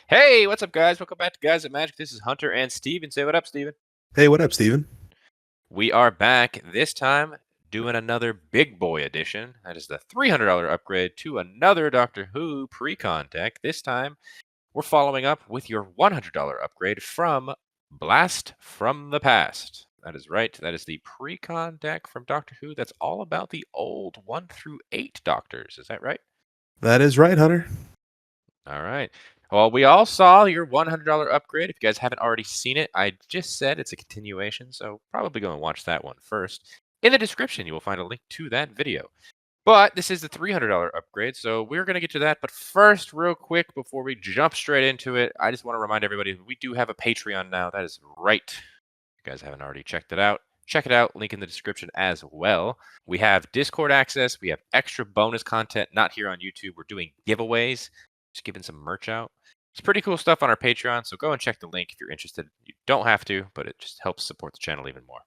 Hey, what's up, guys? Welcome back to Guys at Magic. This is Hunter and Steven. Say what up, Steven. Hey, what up, Steven? We are back, this time doing another big boy edition. That is the $300 upgrade to another Doctor Who Precon deck. This time, we're following up with your $100 upgrade from Blast from the Past. That is right. That is the Precon deck from Doctor Who that's all about the old 1 through 8 Doctors. Is that right? That is right, Hunter. All right. Well, we all saw your $100 upgrade. If you guys haven't already seen it, I just said it's a continuation, so probably go and watch that one first. In the description, you will find a link to that video. But this is the $300 upgrade, so we're going to get to that. But first, real quick, before we jump straight into it, I just want to remind everybody we do have a Patreon now. That is right. If you guys haven't already checked it out, check it out. Link in the description as well. We have Discord access. We have extra bonus content, not here on YouTube. We're doing giveaways, just giving some merch out. It's pretty cool stuff on our Patreon, so go and check the link if you're interested. You don't have to, but it just helps support the channel even more.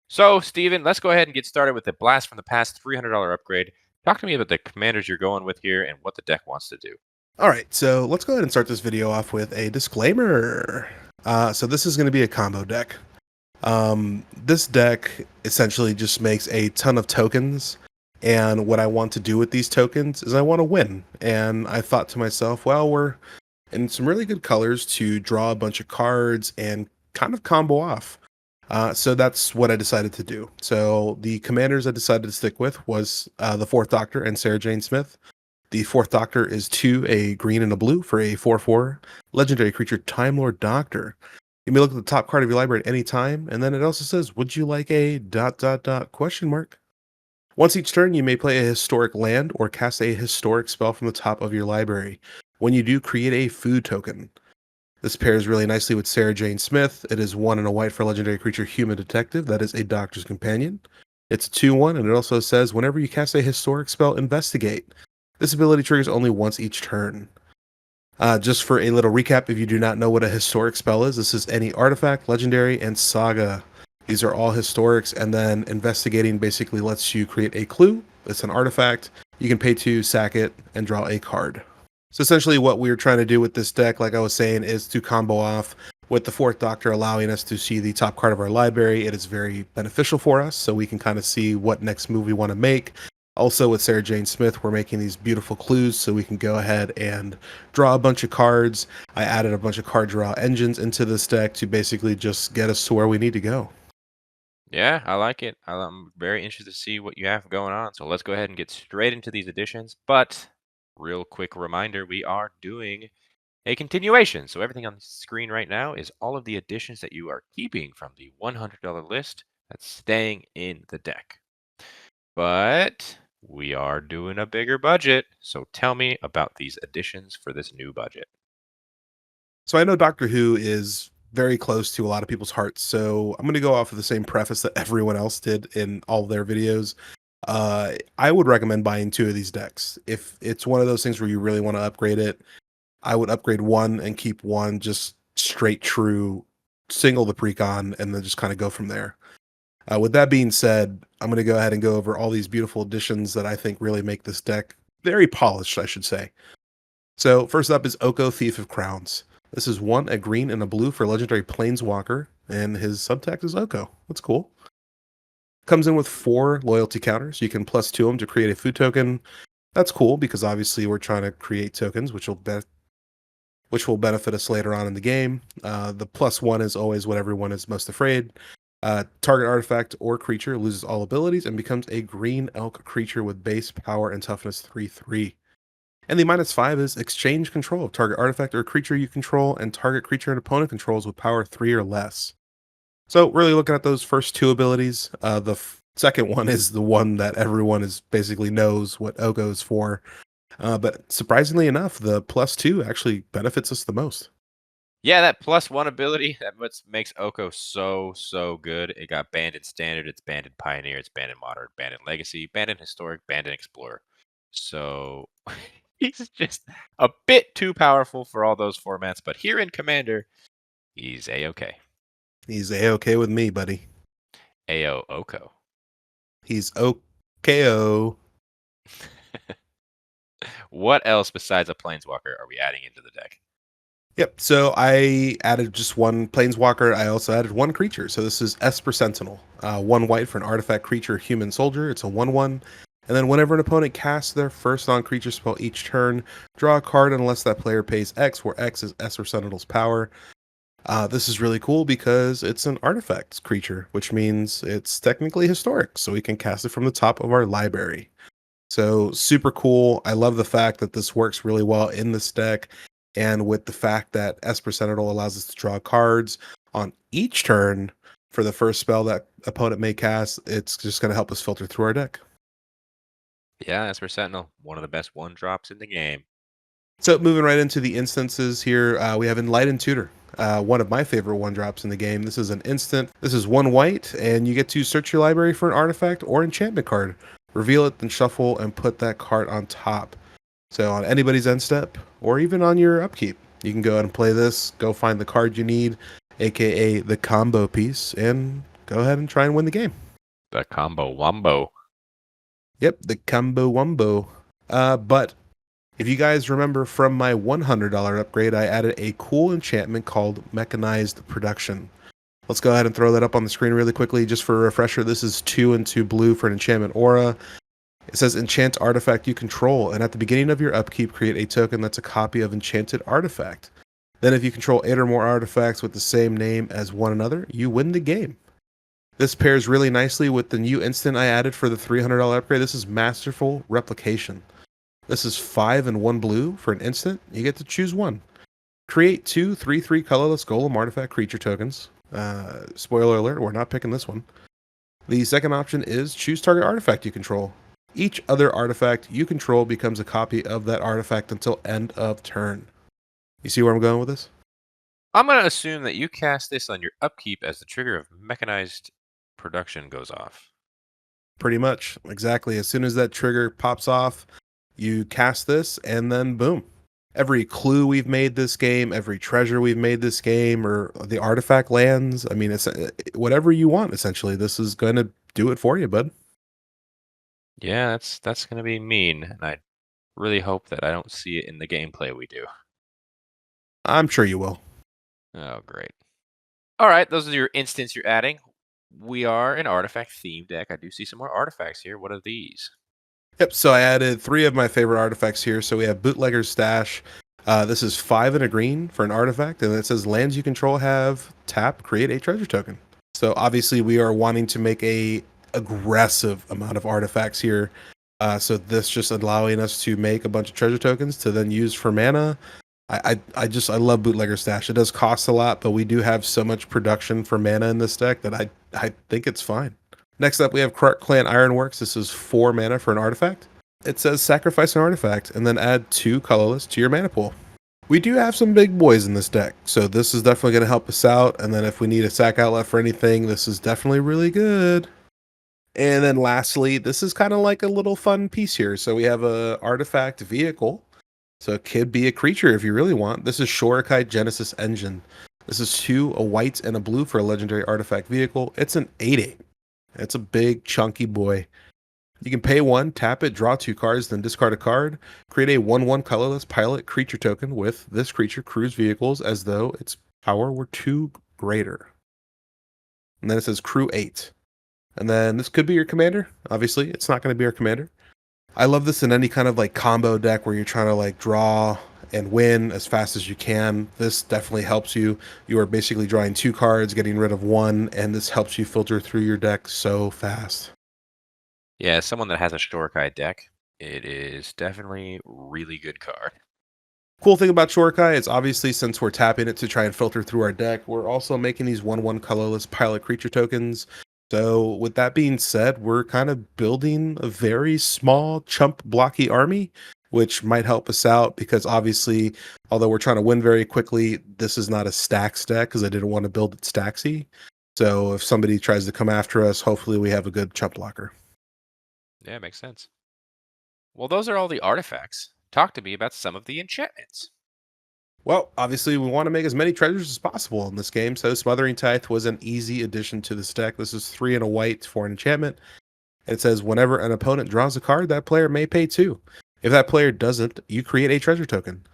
So, Steven, let's go ahead and get started with the Blast from the Past $300 upgrade. Talk to me about the commanders you're going with here and what the deck wants to do. All right, so let's go ahead and start this video off with a disclaimer. So this is going to be a combo deck. This deck essentially just makes a ton of tokens, and what I want to do with these tokens is I want to win. And I thought to myself, well, we're in some really good colors to draw a bunch of cards and kind of combo off. So that's what I decided to do. So the commanders I decided to stick with was the Fourth Doctor and Sarah Jane Smith. The Fourth Doctor is 2, a green and a blue for a 4/4 legendary creature, Time Lord Doctor. You may look at the top card of your library at any time, and then it also says, would you like a ... question mark? Once each turn, you may play a historic land or cast a historic spell from the top of your library. When you do, create a food token. This pairs really nicely with Sarah Jane Smith. It is 1 and a white for legendary creature, Human Detective. That is a Doctor's Companion. It's a 2/1, and it also says, whenever you cast a historic spell, investigate. This ability triggers only once each turn. Just for a little recap, if you do not know what a historic spell is, this is any artifact, legendary, and saga. These are all historics, and then investigating basically lets you create a clue. It's an artifact. You can pay to sack it and draw a card. So essentially what we're trying to do with this deck, like I was saying, is to combo off with the Fourth Doctor allowing us to see the top card of our library. It is very beneficial for us, so we can kind of see what next move we want to make. Also, with Sarah Jane Smith, we're making these beautiful clues so we can go ahead and draw a bunch of cards. I added a bunch of card draw engines into this deck to basically just get us to where we need to go. Yeah, I like it. I'm very interested to see what you have going on. So let's go ahead and get straight into these additions. But real quick reminder, we are doing a continuation. So everything on the screen right now is all of the additions that you are keeping from the $100 list that's staying in the deck. But we are doing a bigger budget. So tell me about these additions for this new budget. So I know Doctor Who is very close to a lot of people's hearts, so I'm going to go off of the same preface that everyone else did in all their videos. I would recommend buying 2 of these decks. If it's one of those things where you really want to upgrade it, I would upgrade 1 and keep 1 just straight true, single the precon, and then just kind of go from there. With that being said, I'm going to go ahead and go over all these beautiful additions that I think really make this deck very polished, I should say. So first up is Oko, Thief of Crowns. This is 1, a green and a blue for legendary Planeswalker, and his subtext is Oko. That's cool. Comes in with 4 loyalty counters. You can +2 them to create a food token. That's cool because obviously we're trying to create tokens, which will benefit us later on in the game. The +1 is always what everyone is most afraid. Target artifact or creature loses all abilities and becomes a green elk creature with base power and toughness 3/3. And the -5 is exchange control of target artifact or creature you control and target creature and opponent controls with power 3 or less. So really looking at those first 2 abilities, the second one is the one that everyone is basically knows what Oko is for. But surprisingly enough, the +2 actually benefits us the most. Yeah, that +1 ability, that what makes Oko so good. It got banned in Standard, it's banned in Pioneer, it's banned in Modern, banned in Legacy, banned in Historic, banned in Explorer. So he's just a bit too powerful for all those formats, but here in Commander, he's A-okay. He's A-okay with me, buddy. A-O Oko. He's OKO. What else besides a Planeswalker are we adding into the deck? Yep. So I added just one planeswalker. I also added one creature. So this is Esper Sentinel. One white for an artifact creature, human soldier. It's a 1/1. And then whenever an opponent casts their first non-creature spell each turn, draw a card unless that player pays X, where X is Esper Sentinel's power. This is really cool because it's an artifact creature, which means it's technically historic. So we can cast it from the top of our library. So super cool. I love the fact that this works really well in this deck, and with the fact that Esper Sentinel allows us to draw cards on each turn for the first spell that opponent may cast, it's just going to help us filter through our deck. Yeah, that's for Sentinel, one of the best one drops in the game. So moving right into the instances here, we have Enlightened Tutor, one of my favorite one drops in the game. This is an instant. This is one white, and you get to search your library for an artifact or enchantment card. Reveal it, then shuffle and put that card on top. So on anybody's end step, or even on your upkeep, you can go ahead and play this. Go find the card you need, aka the combo piece, and go ahead and try and win the game. The combo wombo. Yep, the combo wumbo. But if you guys remember from my $100 upgrade, I added a cool enchantment called Mechanized Production. Let's go ahead and throw that up on the screen really quickly just for a refresher. This is 2 and 2 blue for an enchantment aura. It says enchant artifact you control, and at the beginning of your upkeep, create a token that's a copy of enchanted artifact. Then if you control 8 or more artifacts with the same name as one another, you win the game. This pairs really nicely with the new instant I added for the $300 upgrade. This is Masterful Replication. This is 5 and 1 blue for an instant. You get to choose one. Create 2 3/3 colorless golem artifact creature tokens. Spoiler alert, we're not picking this one. The second option is choose target artifact you control. Each other artifact you control becomes a copy of that artifact until end of turn. You see where I'm going with this? I'm going to assume that you cast this on your upkeep as the trigger of mechanized production goes off. Pretty much. Exactly. As soon as that trigger pops off, you cast this, and then boom. Every clue we've made this game, every treasure we've made this game, or the artifact lands. I mean, it's whatever you want, essentially. This is going to do it for you, bud. Yeah, that's going to be mean, and I really hope that I don't see it in the gameplay we do. I'm sure you will. Oh, great. All right, those are your instants you're adding. We are an artifact themed deck. I do see some more artifacts here. What are these? Yep. So I added 3 of my favorite artifacts here. So we have Bootlegger's Stash. This is 5 and a green for an artifact, and it says lands you control have tap, create a treasure token. So obviously we are wanting to make a aggressive amount of artifacts here. So this just allowing us to make a bunch of treasure tokens to then use for mana. I love Bootlegger Stash. It does cost a lot, but we do have so much production for mana in this deck that I think it's fine. Next up, we have Krark Clan Ironworks. This is 4 mana for an artifact. It says sacrifice an artifact and then add 2 colorless to your mana pool. We do have some big boys in this deck, so this is definitely going to help us out. And then if we need a sack outlet for anything, this is definitely really good. And then lastly, this is kind of like a little fun piece here. So we have a artifact vehicle. So it could be a creature if you really want. This is Shorakai Genesis Engine. This is 2, a white and a blue for a legendary artifact vehicle. It's an 8/8. It's a big chunky boy. You can pay 1, tap it, draw 2 cards, then discard a card. Create a 1/1 colorless pilot creature token with this creature cruise vehicles as though its power were 2 greater. And then it says crew 8. And then this could be your commander. Obviously, it's not going to be our commander. I love this in any kind of like combo deck where you're trying to like draw and win as fast as you can. This definitely helps you. You are basically drawing 2 cards, getting rid of 1, and this helps you filter through your deck so fast. Yeah, as someone that has a Shorakai deck, it is definitely really good card. Cool thing about Shorakai is obviously since we're tapping it to try and filter through our deck, we're also making these 1/1 colorless pilot creature tokens. So with that being said, we're kind of building a very small chump blocky army, which might help us out because obviously, although we're trying to win very quickly, this is not a stacks deck because I didn't want to build it stacksy. So if somebody tries to come after us, hopefully we have a good chump blocker. Yeah, makes sense. Well, those are all the artifacts. Talk to me about some of the enchantments. Well, obviously, we want to make as many treasures as possible in this game, so Smothering Tithe was an easy addition to this deck. This is 3 and a white for an enchantment. It says whenever an opponent draws a card, that player may pay 2. If that player doesn't, you create a treasure token.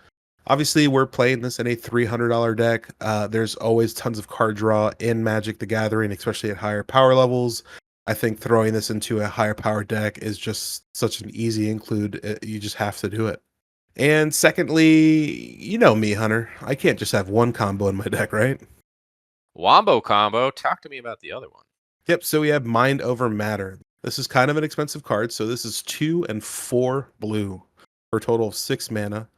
Obviously, we're playing this in a $300 deck. There's always tons of card draw in Magic the Gathering, especially at higher power levels. I think throwing this into a higher power deck is just such an easy include. You just have to do it. And secondly, you know me, Hunter. I can't just have one combo in my deck, right? Wombo combo. Talk to me about the other one. Yep, so we have Mind Over Matter. This is kind of an expensive card, so this is 2 and 4 blue for a total of 6 mana.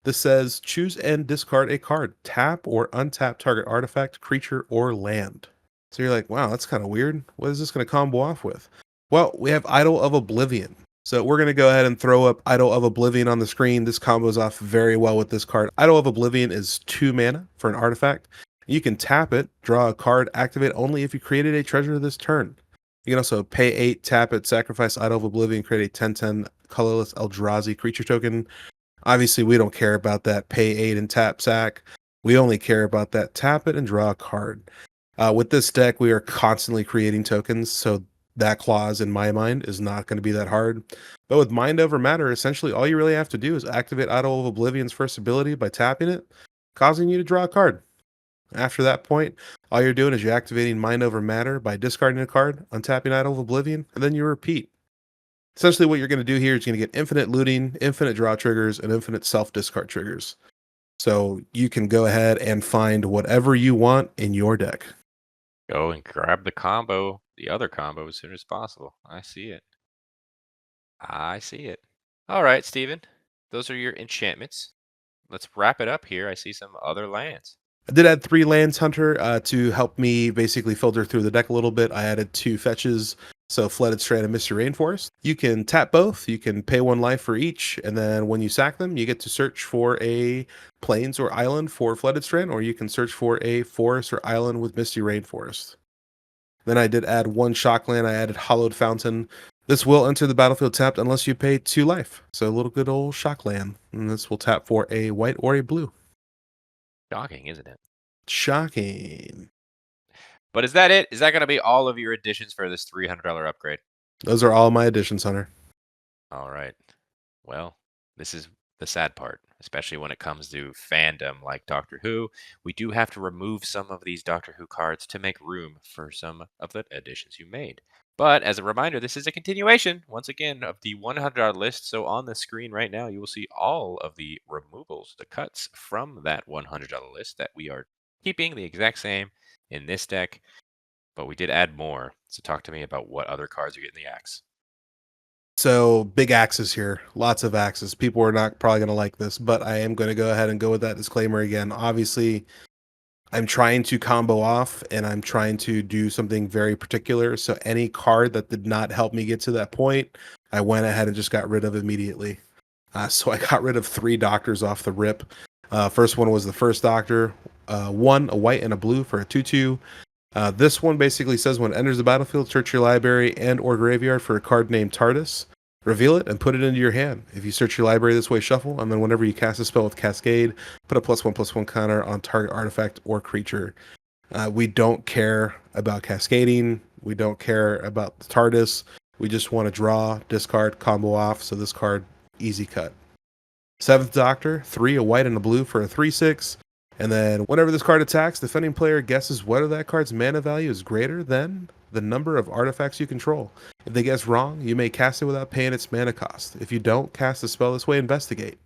This says choose and discard a card, tap or untap target artifact, creature, or land. So you're like, wow, that's kind of weird. What is this going to combo off with? Well, we have Idol of Oblivion. So we're going to go ahead and throw up Idol of Oblivion on the screen. This combos off very well with this card. Idol of Oblivion is 2 mana for an artifact. You can tap it, draw a card, activate only if you created a treasure this turn. You can also pay 8, tap it, sacrifice Idol of Oblivion, create a 10/10 colorless Eldrazi creature token. Obviously, we don't care about that pay 8 and tap sack. We only care about that tap it and draw a card. With this deck, we are constantly creating tokens, so that clause, in my mind, is not going to be that hard. But with Mind Over Matter, essentially all you really have to do is activate Idol of Oblivion's first ability by tapping it, causing you to draw a card. After that point, all you're doing is you're activating Mind Over Matter by discarding a card, untapping Idol of Oblivion, and then you repeat. Essentially, what you're going to do here is you're going to get infinite looting, infinite draw triggers, and infinite self-discard triggers. So you can go ahead and find whatever you want in your deck. Go and grab the combo, the other combo, as soon as possible. I see it. I see it. All right, Steven. Those are your enchantments. Let's wrap it up here. I see some other lands. I did add 3 lands, Hunter, to help me basically filter through the deck a little bit. I added 2 fetches, so Flooded Strand and Misty Rainforest. You can tap both. You can pay 1 life for each, and then when you sack them, you get to search for a plains or island for Flooded Strand, or you can search for a forest or island with Misty Rainforest. Then I did add 1 shock land. I added Hollowed Fountain. This will enter the battlefield tapped unless you pay 2 life. So a little good old shock land. And this will tap for a white or a blue. Shocking, isn't it? Shocking. But is that it? Is that going to be all of your additions for this $300 upgrade? Those are all my additions, Hunter. All right. Well, this is the sad part, especially when it comes to fandom like Doctor Who. We do have to remove some of these Doctor Who cards to make room for some of the additions you made. But as a reminder, this is a continuation, once again, of the $100 list. So on the screen right now, you will see all of the removals, the cuts from that $100 list that we are keeping the exact same in this deck. But we did add more. So talk to me about what other cards are getting the axe. So big axes here, lots of axes. People are not probably going to like this, but I am going to go ahead and go with that disclaimer again. Obviously, I'm trying to combo off and I'm trying to do something very particular. So any card that did not help me get to that point, I went ahead and just got rid of immediately. So I got rid of 3 doctors off the rip. First one was the first doctor, 1, a white and a blue for a 2/2. This one basically says when it enters the battlefield, search your library and or graveyard for a card named TARDIS. Reveal it and put it into your hand. If you search your library this way, shuffle, and then whenever you cast a spell with Cascade, put a +1/+1 counter on target artifact or creature. We don't care about cascading. We don't care about the TARDIS. We just want to draw, discard, combo off. So this card, easy cut. 7th Doctor, 3, a white and a blue for a 3/6. And then whenever this card attacks, the defending player guesses whether that card's mana value is greater than the number of artifacts you control. If they guess wrong, you may cast it without paying its mana cost. If you don't cast the spell this way, investigate.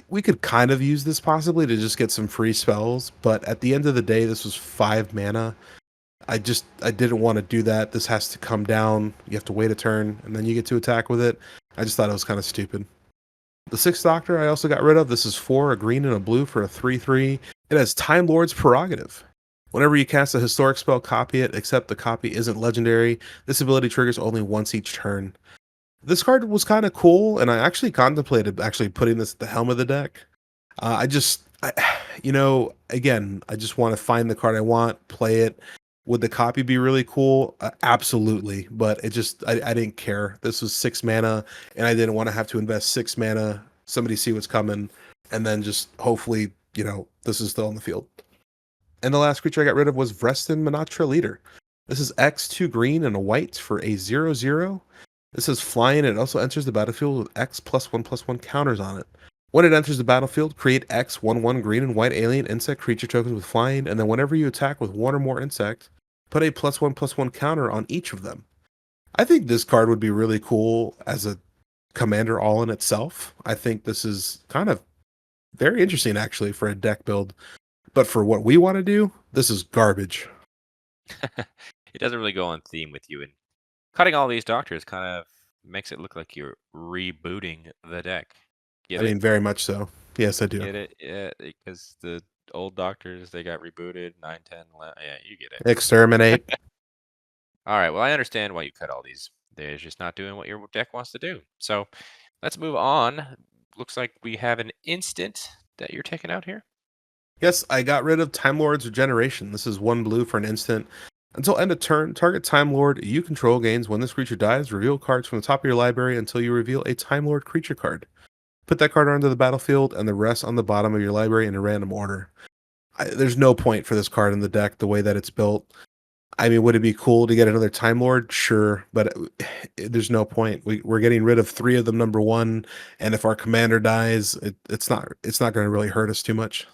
We could kind of use this possibly to just get some free spells, but at the end of the day, this was 5 mana. I didn't want to do that. This has to come down. You have to wait a turn, and then you get to attack with it. I just thought it was kind of stupid. The 6th Doctor I also got rid of. This is 4, a green and a blue for a 3/3. It has Time Lord's Prerogative. Whenever you cast a historic spell, copy it, except the copy isn't legendary. This ability triggers only once each turn. This card was kind of cool, and I actually contemplated putting this at the helm of the deck. Again, I just want to find the card I want, play it. Would the copy be really cool? Absolutely, but I didn't care. This was 6 mana, and I didn't want to have to invest 6 mana. Somebody see what's coming, and then just hopefully, this is still on the field. And the last creature I got rid of was Vrestin Manatra Leader. This is X, 2 green and a white for a 0/0. This is flying, and it also enters the battlefield with X +1/+1 counters on it. When it enters the battlefield, create X 1/1 green and white alien insect creature tokens with flying, and then whenever you attack with one or more insect, put a +1/+1 counter on each of them. I think this card would be really cool as a commander all in itself. I think this is kind of very interesting actually for a deck build. But for what we want to do, this is garbage. It doesn't really go on theme with you, and cutting all these doctors kind of makes it look like you're rebooting the deck. I Get it? mean, very much so. Yes, I do. Get it? Yeah, because the old doctors they got rebooted 9, 10, 11. Yeah, you get it. Exterminate. All right. Well, I understand why you cut all these. They're just not doing what your deck wants to do. So let's move on. Looks like we have an instant that you're taking out here. Yes, I got rid of Time Lord's Regeneration. This is 1 blue for an instant. Until end of turn, target Time Lord you control gains when this creature dies. Reveal cards from the top of your library until you reveal a Time Lord creature card. Put that card onto the battlefield and the rest on the bottom of your library in a random order. There's no point for this card in the deck the way that it's built. I mean, would it be cool to get another Time Lord? Sure, but there's no point. We're getting rid of 3 of them, number one, and if our commander dies, it's not going to really hurt us too much.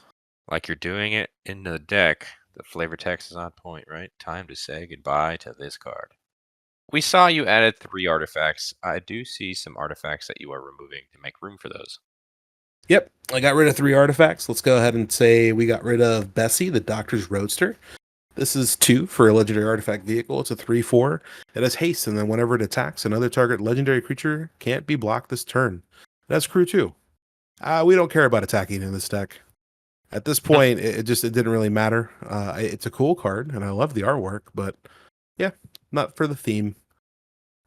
Like you're doing it in the deck. The flavor text is on point, right? Time to say goodbye to this card. We saw you added 3 artifacts. I do see some artifacts that you are removing to make room for those. Yep, I got rid of 3 artifacts. Let's go ahead and say we got rid of Bessie, the Doctor's Roadster. This is 2 for a legendary artifact vehicle. It's a 3/4. It has haste, and then whenever it attacks, another target legendary creature can't be blocked this turn. That's crew 2. We don't care about attacking in this deck. At this point, it didn't really matter. It's a cool card, and I love the artwork, but yeah, not for the theme.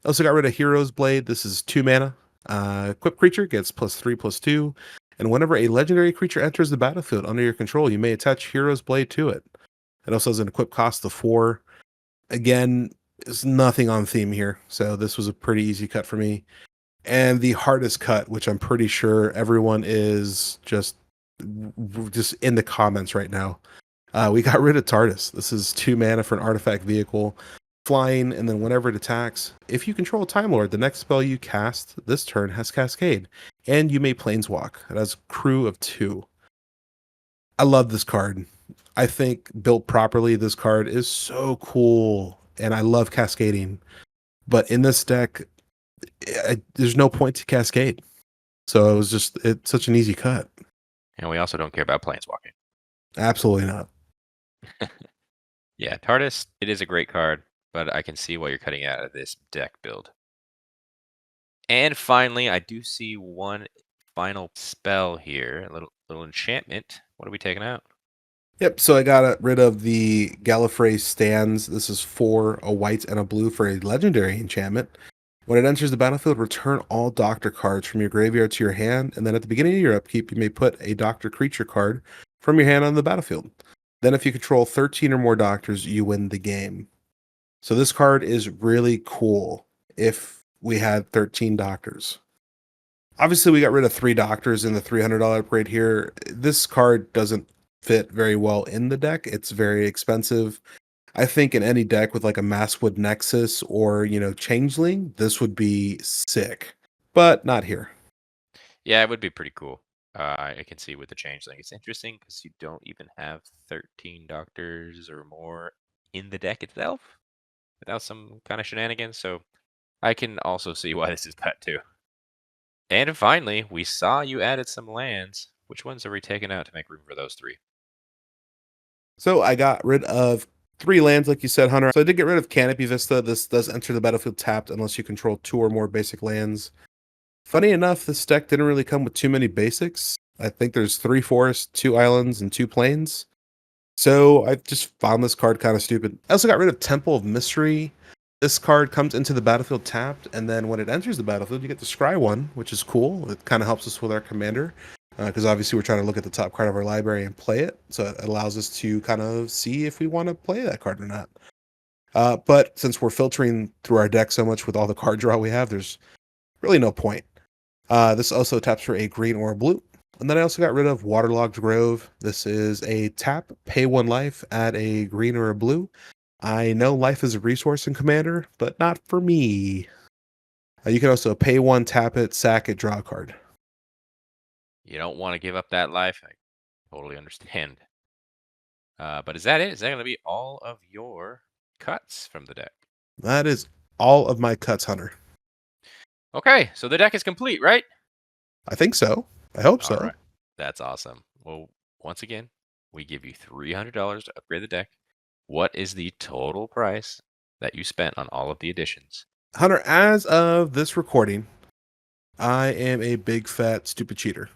Also got rid of Hero's Blade. This is 2 mana. Equipped creature gets +3/+2, and whenever a legendary creature enters the battlefield under your control, you may attach Hero's Blade to it. It also has an equip cost of 4. Again, there's nothing on theme here, so this was a pretty easy cut for me. And the hardest cut, which I'm pretty sure everyone is just in the comments right now. We got rid of TARDIS. This is 2 mana for an artifact vehicle, flying, and then whenever it attacks, if you control a Time Lord, the next spell you cast this turn has Cascade, and you may Planeswalk. It has crew of 2. I love this card. I think built properly, this card is so cool, and I love cascading. But in this deck, there's no point to cascade. So it's such an easy cut. And we also don't care about planeswalking. Absolutely not. Yeah, TARDIS, it is a great card, but I can see why you're cutting it out of this deck build. And finally, I do see one final spell here, a little enchantment. What are we taking out? Yep, so I got rid of the Gallifrey Stands. This is 4, a white and a blue for a legendary enchantment. When it enters the battlefield, return all Doctor cards from your graveyard to your hand, and then at the beginning of your upkeep, you may put a Doctor creature card from your hand on the battlefield. Then if you control 13 or more Doctors, you win the game. So this card is really cool if we had 13 Doctors. Obviously, we got rid of 3 Doctors in the $300 upgrade here. This card doesn't fit very well in the deck. It's very expensive. I think in any deck with like a Masswood Nexus or, Changeling, this would be sick. But not here. Yeah, it would be pretty cool. I can see with the changeling. It's interesting because you don't even have 13 doctors or more in the deck itself without some kind of shenanigans. So I can also see why this is cut too. And finally, we saw you added some lands. Which ones are we taking out to make room for those 3? So I got rid of 3 lands, like you said, Hunter. So I did get rid of Canopy Vista. This does enter the battlefield tapped unless you control 2 or more basic lands. Funny enough, this deck didn't really come with too many basics. I think there's 3 forests, 2 islands, and 2 plains. So I just found this card kind of stupid. I also got rid of Temple of Mystery. This card comes into the battlefield tapped, and then when it enters the battlefield, you get to scry 1, which is cool. It kind of helps us with our commander, because obviously we're trying to look at the top card of our library and play it. So it allows us to kind of see if we want to play that card or not. But since we're filtering through our deck so much with all the card draw we have, there's really no point. This also taps for a green or a blue. And then I also got rid of Waterlogged Grove. This is a tap, pay 1 life, add a green or a blue. I know life is a resource in Commander, but not for me. You can also pay 1, tap it, sack it, draw a card. You don't want to give up that life. I totally understand. But is that it? Is that going to be all of your cuts from the deck? That is all of my cuts, Hunter. Okay, so the deck is complete, right? I think so. I hope All so. right. That's awesome. Well, once again, we give you $300 to upgrade the deck. What is the total price that you spent on all of the additions? Hunter, as of this recording, I am a big fat stupid cheater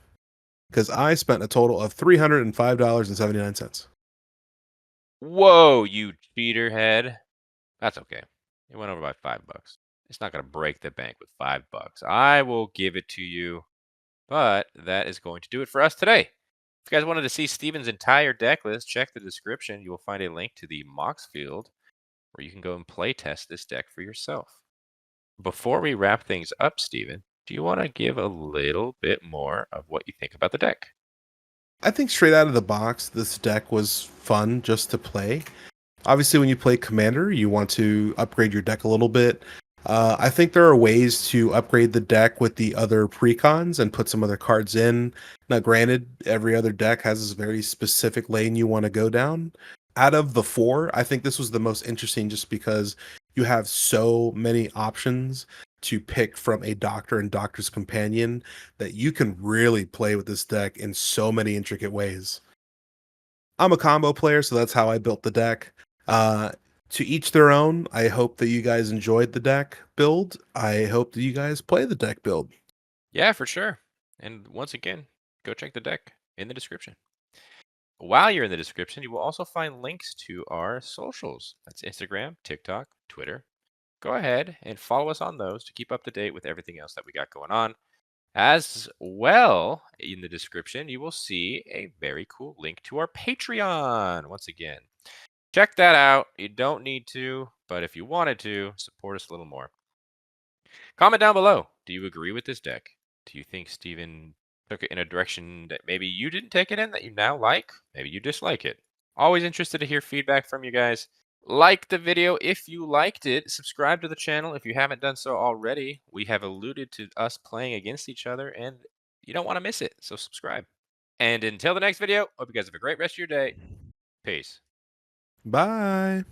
because I spent a total of $305.79. Whoa, you cheater head. That's okay. It went over by $5. It's not going to break the bank with $5. I will give it to you, but that is going to do it for us today. If you guys wanted to see Steven's entire deck list, check the description. You will find a link to the Mox field where you can go and play test this deck for yourself. Before we wrap things up, Steven, do you want to give a little bit more of what you think about the deck? I think straight out of the box, this deck was fun just to play. Obviously, when you play Commander, you want to upgrade your deck a little bit. I think there are ways to upgrade the deck with the other precons and put some other cards in. Now, granted, every other deck has a very specific lane you want to go down. Out of the four, I think this was the most interesting just because you have so many options to pick from a Doctor and Doctor's Companion that you can really play with this deck in so many intricate ways. I'm a combo player, so that's how I built the deck. Uh, to each their own. I hope that you guys enjoyed the deck build. I hope that you guys play the deck build. Yeah, for sure. And once again, go check the deck in the description. While you're in the description, you will also find links to our socials. That's Instagram, TikTok, Twitter. Go ahead and follow us on those to keep up to date with everything else that we got going on. As well, in the description, you will see a very cool link to our Patreon. Once again, check that out. You don't need to, but if you wanted to, support us a little more. Comment down below. Do you agree with this deck? Do you think Steven took it in a direction that maybe you didn't take it in that you now like? Maybe you dislike it. Always interested to hear feedback from you guys. Like the video if you liked it. Subscribe to the channel if you haven't done so already. We have alluded to us playing against each other, and you don't want to miss it, so subscribe. And until the next video, hope you guys have a great rest of your day. Peace. Bye.